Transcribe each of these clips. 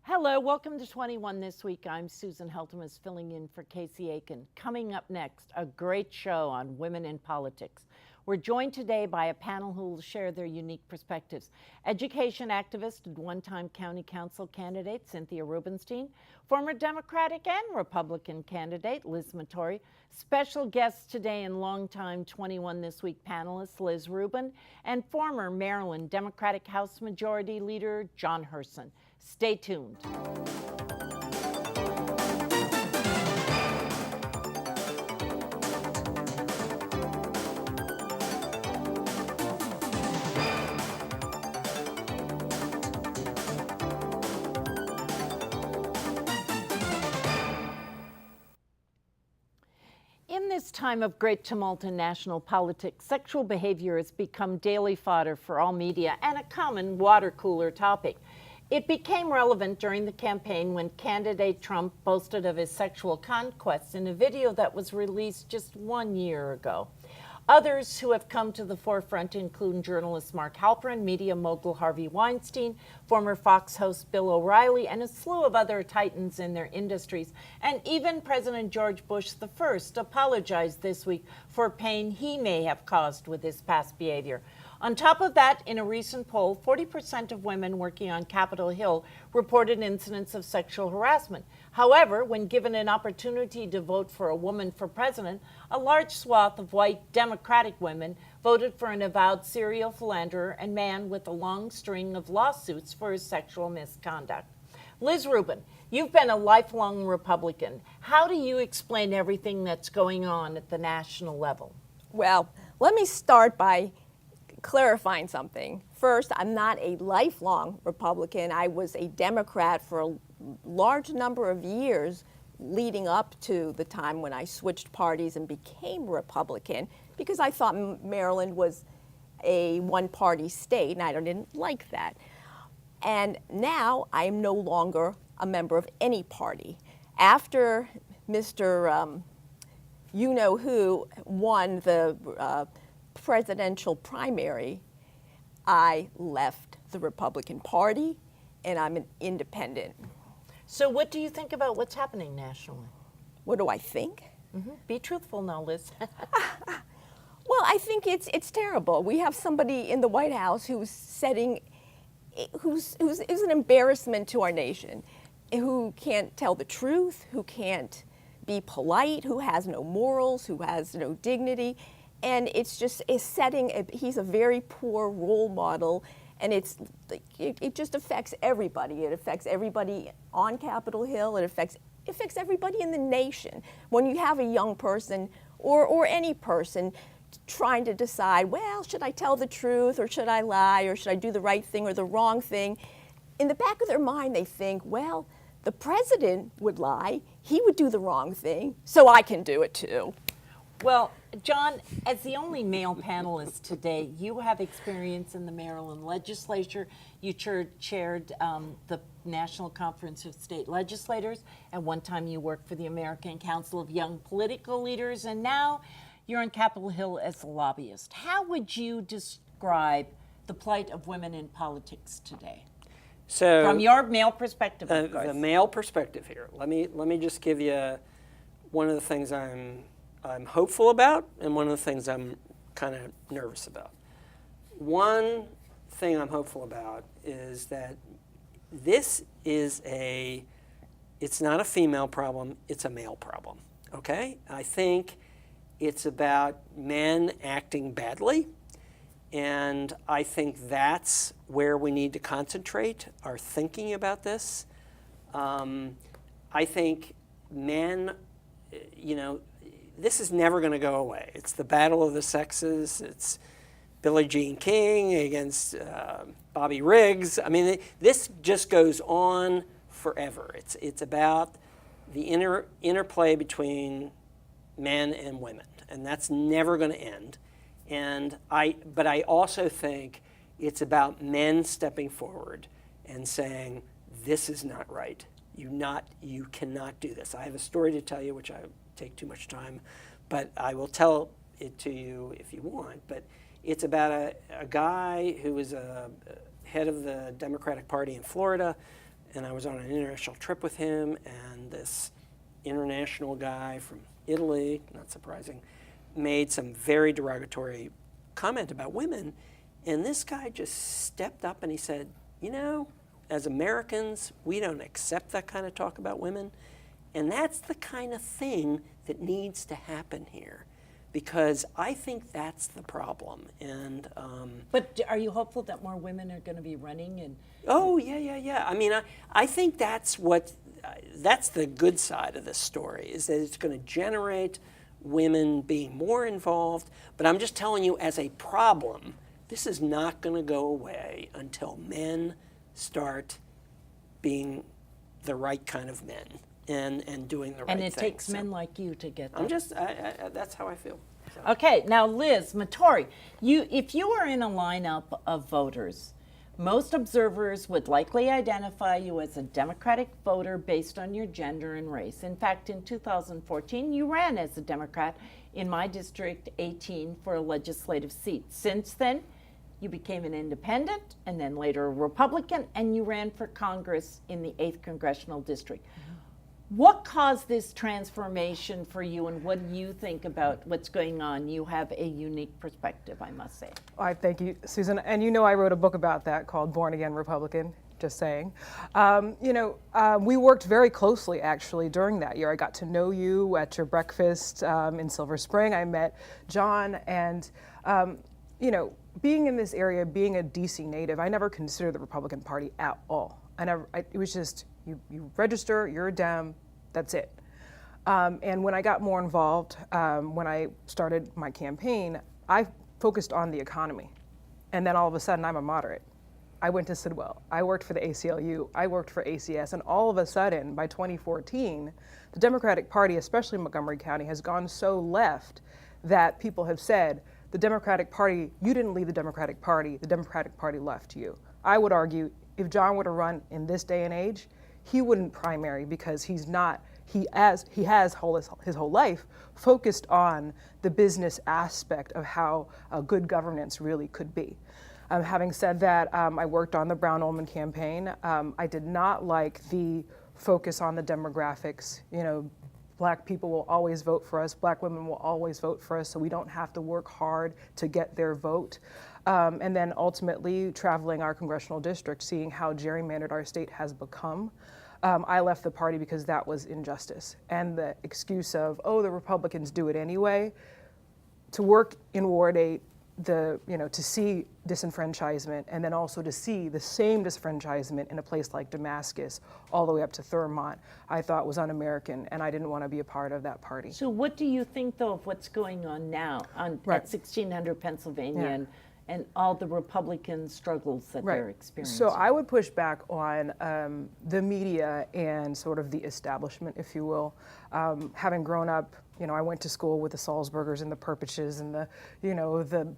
Hello, welcome to 21 This Week. I'm Susan Heltemes filling in for Casey Aiken. Coming up next, a great show on women in politics. We're joined today by a panel who will share their unique perspectives. Education activist and one-time county council candidate Cynthia Rubenstein, former Democratic and Republican candidate Liz Matory, special guests today and longtime 21 This Week panelist Liz Rubin, and former Maryland Democratic House Majority Leader John Hurson. Stay tuned. In this time of great tumult in national politics, sexual behavior has become daily fodder for all media and a common water cooler topic. It became relevant during the campaign when candidate Trump boasted of his sexual conquests in a video that was released just 1 year ago. Others who have come to the forefront include journalist Mark Halperin, media mogul Harvey Weinstein, former Fox host Bill O'Reilly, and a slew of other titans in their industries. And even President George Bush I apologized this week for pain he may have caused with his past behavior. On top of that, in a recent poll, 40% of women working on Capitol Hill reported incidents of sexual harassment. However, when given an opportunity to vote for a woman for president, a large swath of white Democratic women voted for an avowed serial philanderer and man with a long string of lawsuits for his sexual misconduct. Liz Rubin, you've been a lifelong Republican. How do you explain everything that's going on at the national level? Well, let me start by clarifying something. First, I'm not a lifelong Republican. I was a Democrat for a large number of years leading up to the time when I switched parties and became Republican because I thought Maryland was a one-party state and I didn't like that. And now I am no longer a member of any party. After Mr. You-know-who won the presidential primary, I left the Republican Party and I'm an independent. So what do you think about what's happening nationally? What do I think? Be truthful now, Liz. Well, I think it's terrible. We have somebody in the White House who's an embarrassment to our nation, who can't tell the truth, who can't be polite, who has no morals, who has no dignity. And it's he's a very poor role model, and it just affects everybody. It affects everybody on Capitol Hill. It affects everybody in the nation. When you have a young person or any person trying to decide, well, should I tell the truth or should I lie or should I do the right thing or the wrong thing? In the back of their mind, they think, well, the president would lie, he would do the wrong thing, so I can do it too. Well, John, as the only male panelist today, you have experience in the Maryland legislature. You chaired the National Conference of State Legislators. At one time, you worked for the American Council of Young Political Leaders, and now you're on Capitol Hill as a lobbyist. How would you describe the plight of women in politics today? So, from your male perspective, of course. The male perspective here. Let me just give you one of the things I'm hopeful about and one of the things I'm kind of nervous about. One thing I'm hopeful about is that this is it's not a female problem, it's a male problem, okay? I think it's about men acting badly, and I think that's where we need to concentrate our thinking about this. I think men, this is never going to go away. It's the battle of the sexes. It's Billie Jean King against Bobby Riggs. I mean, this just goes on forever. It's about the interplay between men and women, and that's never going to end. But I also think it's about men stepping forward and saying, this is not right. You cannot do this. I have a story to tell you, which I take too much time, but I will tell it to you if you want. But it's about a guy who was a head of the Democratic Party in Florida, and I was on an international trip with him, and this international guy from Italy, not surprising, made some very derogatory comment about women, and this guy just stepped up and he said, you know, as Americans, we don't accept that kind of talk about women, and that's the kind of thing that needs to happen here, because I think that's the problem. And But are you hopeful that more women are going to be running? And oh yeah. I mean, I think that's that's the good side of this story, is that it's going to generate women being more involved. But I'm just telling you, as a problem, this is not going to go away until men start being the right kind of men and doing the right thing. and it takes men like you to get there. I'm just, that's how I feel. So. Okay, now Liz, Matory, if you were in a lineup of voters, most observers would likely identify you as a Democratic voter based on your gender and race. In fact, in 2014, you ran as a Democrat in my District 18 for a legislative seat. Since then, you became an independent and then later a Republican, and you ran for Congress in the 8th Congressional District. What caused this transformation for you, and what do you think about what's going on? You have a unique perspective, I must say. I thank you, Susan. And you know, I wrote a book about that called Born Again Republican, just saying. We worked very closely, actually, during that year. I got to know you at your breakfast in Silver Spring. I met John, and, being in this area, being a DC native, I never considered the Republican Party at all. It was just, you register, you're a Dem, that's it. And when I got more involved, when I started my campaign, I focused on the economy. And then all of a sudden, I'm a moderate. I went to Sidwell. I worked for the ACLU. I worked for ACS. And all of a sudden, by 2014, the Democratic Party, especially Montgomery County, has gone so left that people have said, the Democratic Party, you didn't leave the Democratic Party left you. I would argue, if John were to run in this day and age, he wouldn't primary, because he has his whole life focused on the business aspect of how good governance really could be. Having said that, I worked on the Brown-Ullman campaign. I did not like the focus on the demographics. Black people will always vote for us. Black women will always vote for us, so we don't have to work hard to get their vote. And then ultimately traveling our congressional district, seeing how gerrymandered our state has become. I left the party because that was injustice. And the excuse of, the Republicans do it anyway, to work in Ward 8, to see disenfranchisement, and then also to see the same disenfranchisement in a place like Damascus, all the way up to Thurmont, I thought was un-American, and I didn't want to be a part of that party. So what do you think, though, of what's going on now at 1600 Pennsylvania and all the Republican struggles that they're experiencing? So I would push back on the media and sort of the establishment, if you will. Having grown up, I went to school with the Salzburgers and the Perpiches and the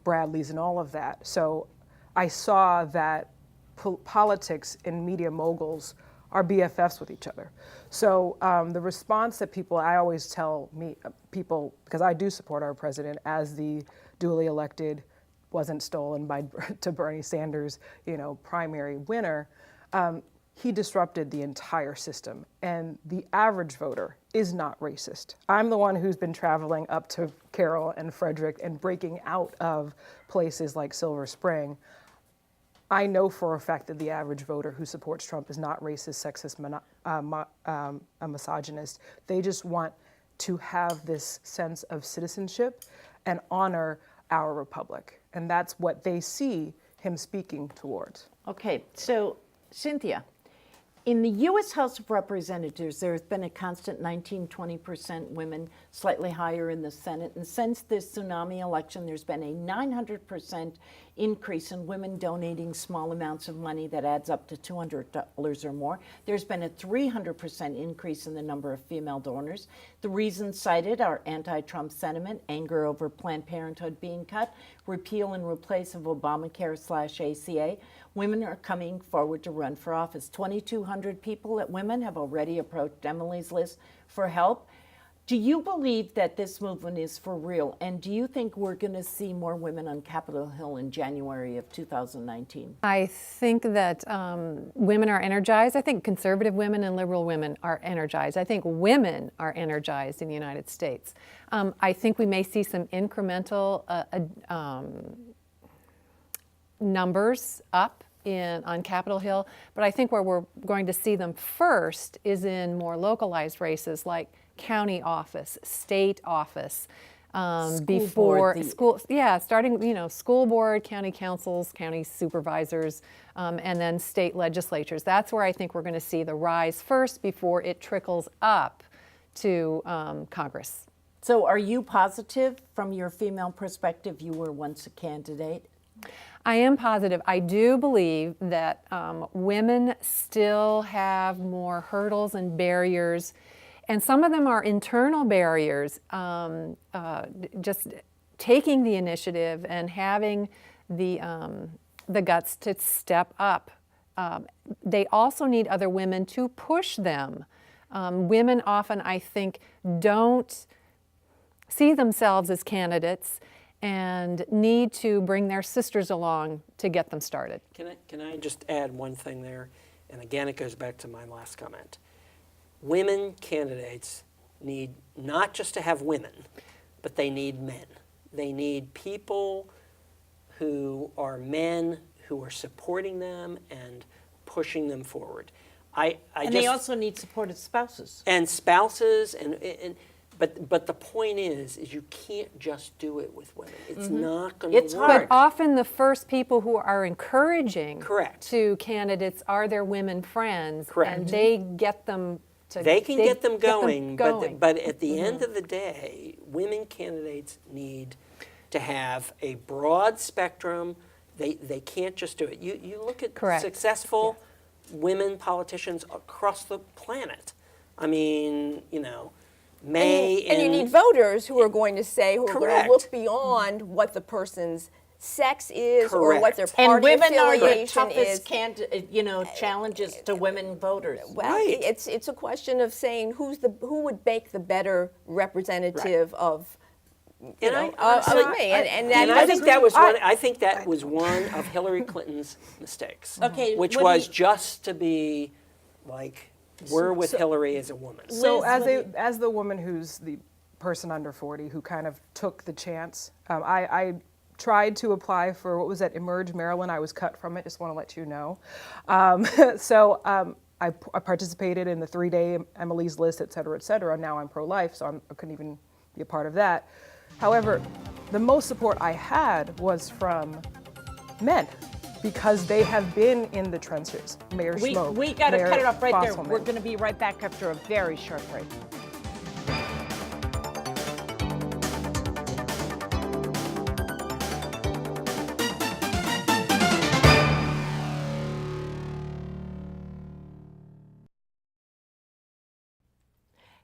Bradleys and all of that. So I saw that politics and media moguls are BFFs with each other. So the response that I always tell people, because I do support our president as the duly elected, wasn't stolen to Bernie Sanders, primary winner. He disrupted the entire system, and the average voter is not racist. I'm the one who's been traveling up to Carroll and Frederick and breaking out of places like Silver Spring. I know for a fact that the average voter who supports Trump is not racist, sexist, a misogynist. They just want to have this sense of citizenship and honor our republic. And that's what they see him speaking towards. Okay, so Cynthia, in the U.S. House of Representatives, there has been a constant 19-20% women, slightly higher in the Senate. And since this tsunami election, there's been a 900% increase in women donating small amounts of money that adds up to $200 or more. There's been a 300% increase in the number of female donors. The reasons cited are anti-Trump sentiment, anger over Planned Parenthood being cut, repeal and replace of Obamacare/ACA. Women are coming forward to run for office. 2,200 people women have already approached Emily's list for help. Do you believe that this movement is for real? And do you think we're going to see more women on Capitol Hill in January of 2019? I think that women are energized. I think conservative women and liberal women are energized. I think women are energized in the United States. I think we may see some incremental numbers up on Capitol Hill, but I think where we're going to see them first is in more localized races like county office, state office, starting, school board, county councils, county supervisors, and then state legislatures. That's where I think we're going to see the rise first before it trickles up to Congress. So are you positive from your female perspective? You were once a candidate. I am positive. I do believe that women still have more hurdles and barriers, and some of them are internal barriers. Just taking the initiative and having the guts to step up. They also need other women to push them. Women often, I think, don't see themselves as candidates and need to bring their sisters along to get them started. Can I just add one thing there? And again, it goes back to my last comment. Women candidates need not just to have women, but they need men. They need people who are men who are supporting them and pushing them forward. They also need supportive spouses. And spouses, but the point is you can't just do it with women. It's not going to work. It's hard. But often the first people who are encouraging Correct. to candidates are their women friends. Correct. And they get them to They can get them going, going. but at the end of the day, women candidates need to have a broad spectrum. They can't just do it. You look at Correct. successful women politicians across the planet. I mean, May and you need voters who are going to say, who are going Correct. to look beyond what the person's sex is or what Correct. their And party women are the affiliation is. toughest challenges to women voters. Well, Right. it's a question of saying who would make the better representative of And me. And I think that was one. I think that was one of Hillary Clinton's mistakes. Okay, which what do was you- just to be like, we're with Hillary as a woman. So Liz, as the woman who's the person under 40 who kind of took the chance, I tried to apply for, what was that, Emerge Maryland. I was cut from it, just want to let you know. I participated in the 3-day Emily's List, et cetera, et cetera. Now I'm pro-life, so I couldn't even be a part of that. However, the most support I had was from men, because they have been in the trenches. Mayor Schmoke, We got to Mayor cut it off right there. Fosselman. We're going to be right back after a very short break.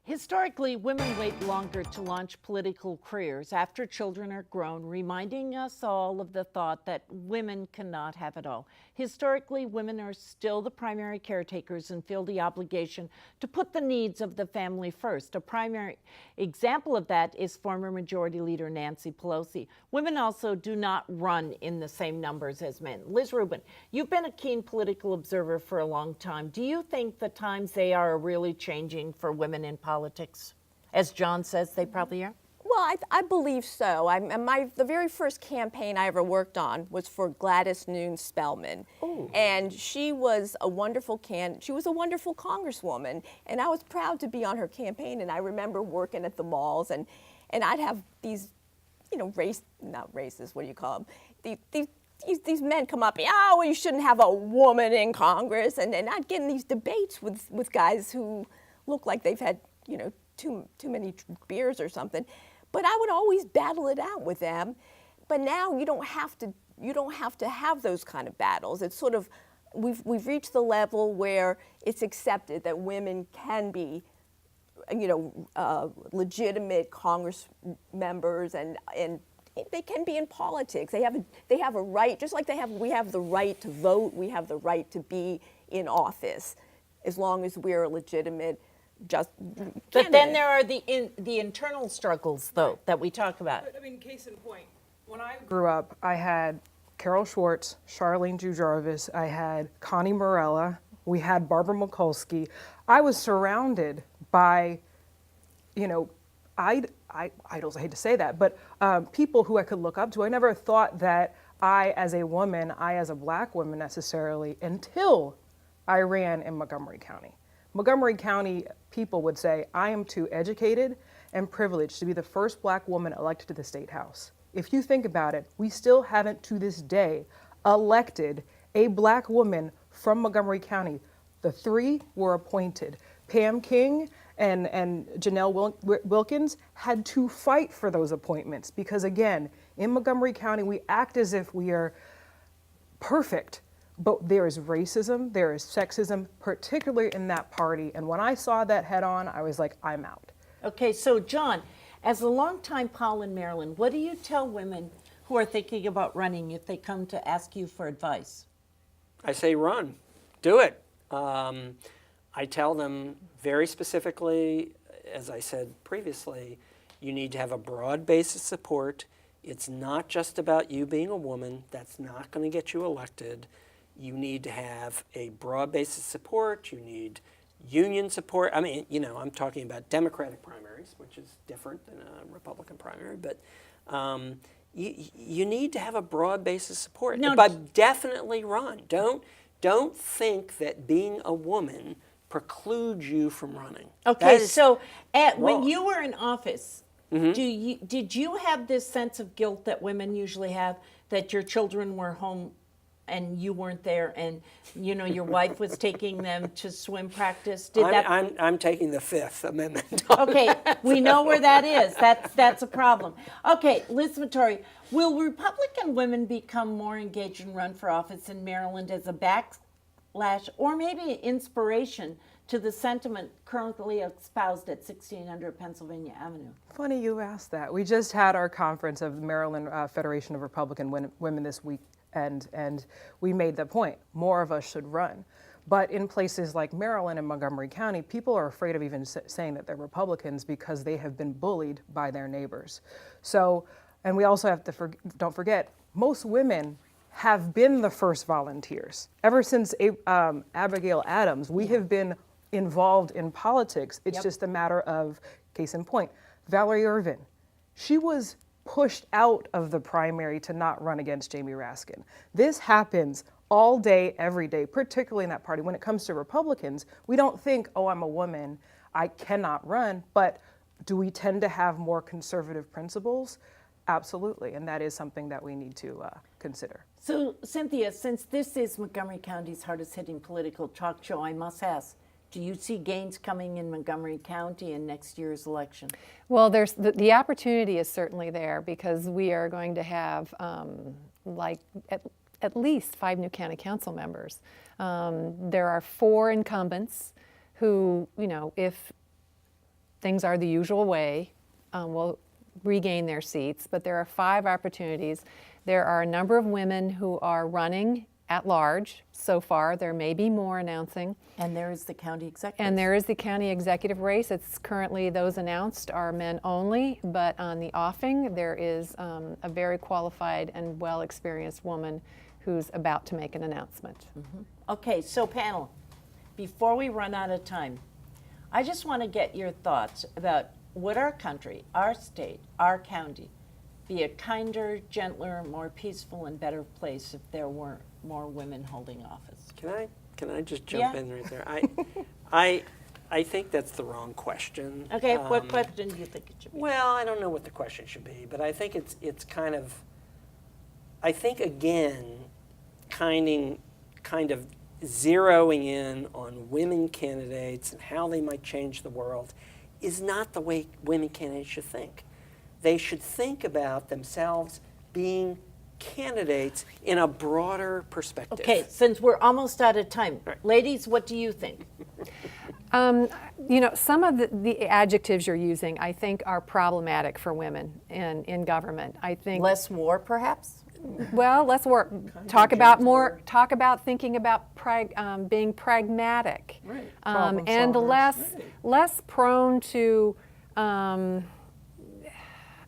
Historically, women wait longer to launch political careers after children are grown, reminding us all of the thought that women cannot have it all. Historically, women are still the primary caretakers and feel the obligation to put the needs of the family first. A primary example of that is former Majority Leader Nancy Pelosi. Women also do not run in the same numbers as men. Liz Rubin, you've been a keen political observer for a long time. Do you think the times they are really changing for women in politics? As John says, they probably are? Well, I believe so. The very first campaign I ever worked on was for Gladys Noon Spellman. Ooh. And she was a wonderful she was a wonderful congresswoman, and I was proud to be on her campaign. And I remember working at the malls, and I'd have these, not racist, what do you call them? These men come up, well, you shouldn't have a woman in Congress, and I'd get in these debates with guys who look like they've had, too many beers or something. But I would always battle it out with them. But now you don't have to have those kind of battles. It's sort of, we've reached the level where it's accepted that women can be, legitimate Congress members, and they can be in politics. They have a right, just like we have the right to vote, we have the right to be in office, as long as we're a legitimate just. But then there are the internal struggles, though, that we talk about. I mean, case in point, when I grew up, I had Carol Schwartz, Charlene Jarvis, I had Connie Morella, we had Barbara Mikulski. I was surrounded by, you know, idols, I hate to say that, but people who I could look up to. I never thought that I, as a woman, I, as a black woman necessarily, until I ran in Montgomery County. Montgomery County people would say, I am too educated and privileged to be the first black woman elected to the state house. If you think about it, we still haven't to this day elected a black woman from Montgomery County. The three were appointed. Pam King and Janelle Wilkins had to fight for those appointments because, again, in Montgomery County, we act as if we are perfect, but there is racism, there is sexism, particularly in that party. And when I saw that head on, I was like, I'm out. Okay, so John, as a longtime pol in Maryland, what do you tell women who are thinking about running if they come to ask you for advice? I say run, do it. I tell them very specifically, as I said previously, you need to have a broad base of support. It's not just about you being a woman. That's not going to get you elected. You need to have a broad base of support. You need union support. I mean, you know, I'm talking about Democratic primaries, which is different than a Republican primary, but you need to have a broad base of support. No, but definitely run. Don't think that being a woman precludes you from running. Okay, so when wrong. you were in office, did you have this sense of guilt that women usually have, that your children were home and you weren't there, and you know your wife was taking them to swim practice? I'm taking the Fifth Amendment. Okay, we know where that is. That's a problem. Okay, Liz Matory, will Republican women become more engaged and run for office in Maryland as a backlash or maybe inspiration to the sentiment currently espoused at 1600 Pennsylvania Avenue? Funny you asked that. We just had our conference of the Maryland Federation of Republican Women this week, and we made the point, more of us should run. But in places like Maryland and Montgomery County, people are afraid of even saying that they're Republicans because they have been bullied by their neighbors. So, and we also have to, don't forget, most women have been the first volunteers. Ever since Abigail Adams, we have been involved in politics. It's just a matter of, case in point, Valerie Irvin. She was pushed out of the primary to not run against Jamie Raskin. This happens all day, every day, particularly in that party. When it comes to Republicans, we don't think, oh, I'm a woman, I cannot run, but do we tend to have more conservative principles? Absolutely, and that is something that we need to consider. So, Cynthia, since this is Montgomery County's hardest hitting political talk show, I must ask, do you see gains coming in Montgomery County in next year's election? Well, there's the opportunity is certainly there because we are going to have at least 5 new county council members. There are 4 incumbents who, you know, if things are the usual way, will regain their seats, but there are 5 opportunities. There are a number of women who are running at large so far. There may be more announcing. And there is the county executive. And there is the county executive race. It's currently, those announced are men only, but on the offing there is a very qualified and well-experienced woman who's about to make an announcement. Okay, so panel, before we run out of time, I just want to get your thoughts about would our country, our state, our county be a kinder, gentler, more peaceful, and better place if there were more women holding office? Can I just jump in right there? I think that's the wrong question. Okay, what question do you think it should be? Well, I don't know what the question should be, but I think it's kind of, I think again, kind of zeroing in on women candidates and how they might change the world is not the way women candidates should think. They should think about themselves being candidates in a broader perspective. Okay, since we're almost out of time, Right. Ladies, what do you think? You know, some of the adjectives you're using, I think, are problematic for women in government. I think Less war, perhaps? Well, let's work. Talk about thinking about being pragmatic, Problem and solvers. less prone to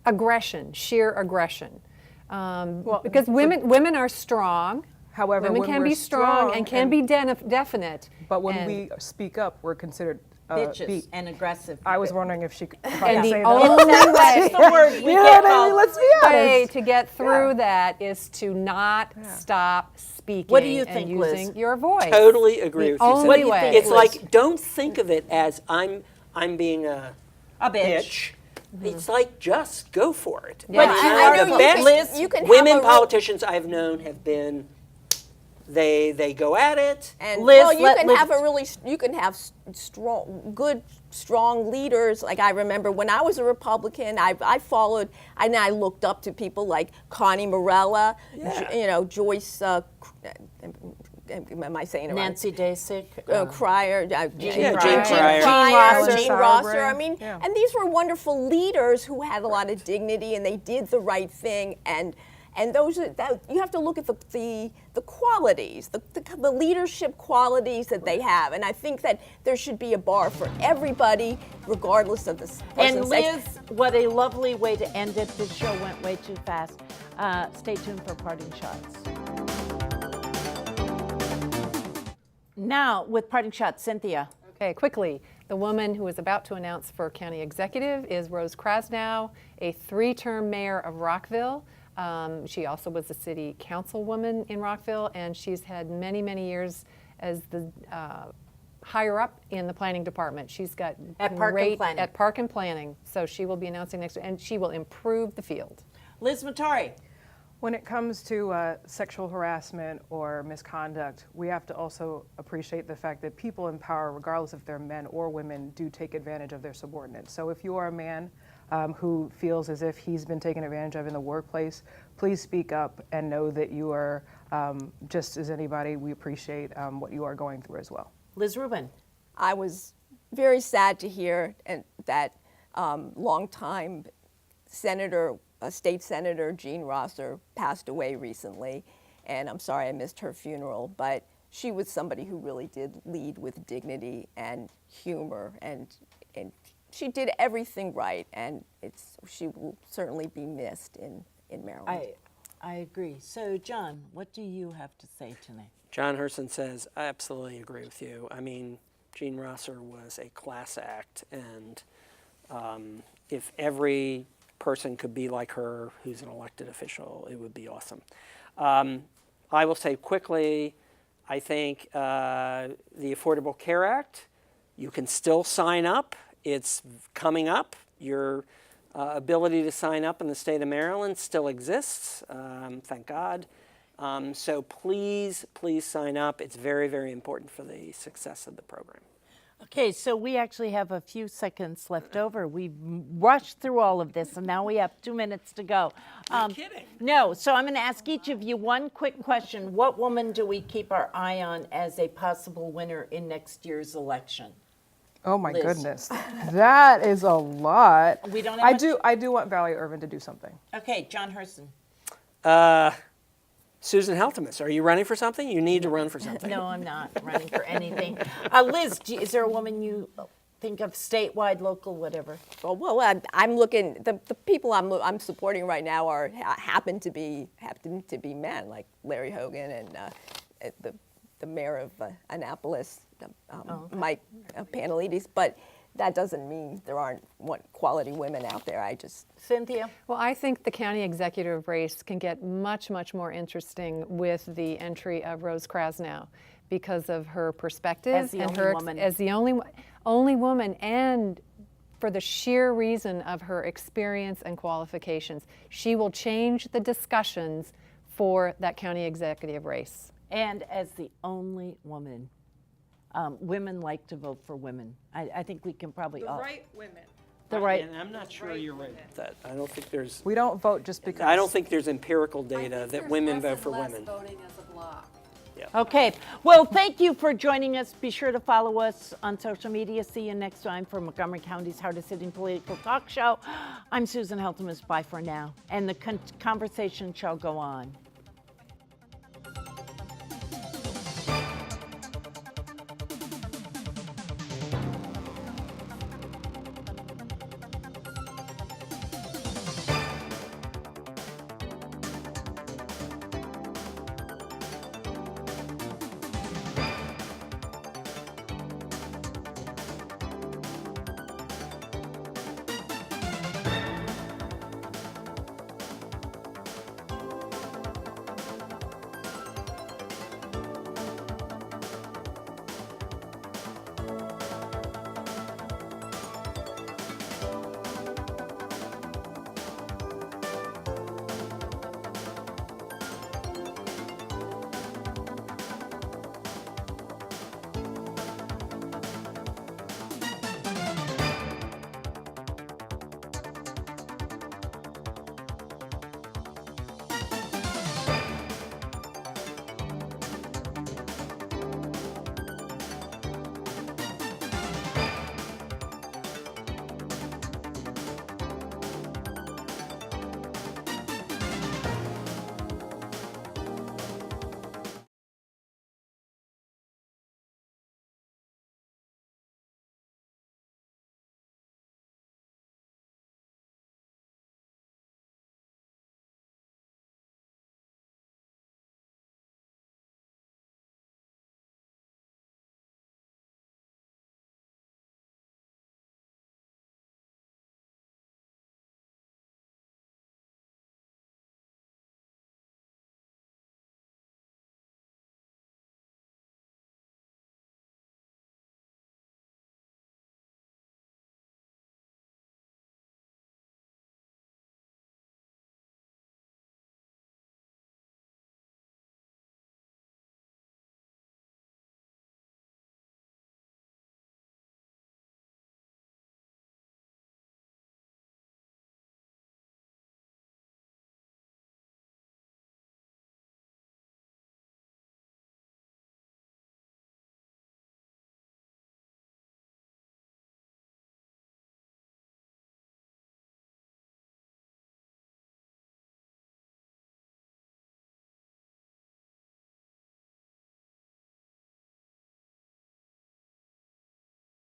aggression, sheer aggression. Because women are strong. However, women when can we're be strong and can be and- definite. But when and- we speak up, we're considered Bitches and aggressive. I was wondering if I And could the say only that. That's the word we You know get what I called. mean? Let's be way honest. to get through that is to not stop speaking. What do you and think, using Liz? your voice. Totally agree The with you. only Cynthia. way. It's Liz? like, don't think of it as I'm being a bitch. It's like, just go for it. Yeah. And But you I are know the you best can- Liz, you can have women a real- politicians I've known have been. They go at it. And Liz, well, you let can Liz- have strong leaders. Like I remember when I was a Republican, I followed, and I looked up to people like Connie Morella, Joyce. Am I saying it right? Nancy Dasick. Cryer, Jane Rosser. Gene Sarah Rosser. Bray. I mean, Yeah. and these were wonderful leaders who had a lot of dignity, and they did the right thing. And those are, you have to look at the qualities, the leadership qualities that they have. And I think that there should be a bar for everybody, regardless of the And person's sex. Liz, what a lovely way to end it. This show went way too fast. Stay tuned for parting shots. Now, with parting shots, Cynthia. Okay, quickly. The woman who is about to announce for county executive is Rose Krasnow, a 3-term mayor of Rockville. She also was a city councilwoman in Rockville, and she's had many, many years as the higher up in the planning department. She's got At Park and Planning. At Park and Planning. So she will be announcing next, and she will improve the field. Liz Matory. When it comes to sexual harassment or misconduct, we have to also appreciate the fact that people in power, regardless if they're men or women, do take advantage of their subordinates. So if you are a man who feels as if he's been taken advantage of in the workplace, please speak up and know that you are just as anybody. We appreciate what you are going through as well. Liz Rubin. I was very sad to hear that longtime State Senator Jean Rosser passed away recently, and I'm sorry I missed her funeral, but she was somebody who really did lead with dignity and humor, and she did everything right, and she will certainly be missed in Maryland. I agree. So, John, what do you have to say tonight? John Hurson says, I absolutely agree with you. I mean, Jean Rosser was a class act, and if every person could be like her who's an elected official, it would be awesome. I will say quickly, I think the Affordable Care Act, you can still sign up. It's coming up. Your ability to sign up in the state of Maryland still exists, thank God. So please, please sign up. It's very, very important for the success of the program. Okay, so we actually have a few seconds left over. We've rushed through all of this, and now we have 2 minutes to go. You're kidding. No, so I'm going to ask each of you one quick question. What woman do we keep our eye on as a possible winner in next year's election? Oh my Liz. goodness, that is a lot. We don't have I do want Valerie Irvin to do something. Okay, John Hurson. Susan Heltemes, are you running for something? You need to run for something. No, I'm not running for anything. Liz, is there a woman you think of, statewide, local, whatever? Well, I'm looking. The people I'm supporting right now happen to be men, like Larry Hogan and the mayor of Annapolis, Mike Panelides. But that doesn't mean there aren't quality women out there. Cynthia? Well, I think the county executive race can get much, much more interesting with the entry of Rose Krasnow because of her perspective As the and only her woman. as the only woman, and for the sheer reason of her experience and qualifications. She will change the discussions for that county executive race. And as the only woman. Women like to vote for women. I think we can probably all. women. The right. And I'm not sure you're right with that. I don't think there's. We don't vote just because. I don't think there's empirical data that women vote for women. Voting as a block. Okay. Well, thank you for joining us. Be sure to follow us on social media. See you next time for Montgomery County's hardest hitting political talk show. I'm Susan Heltemes. Bye for now. And the conversation shall go on.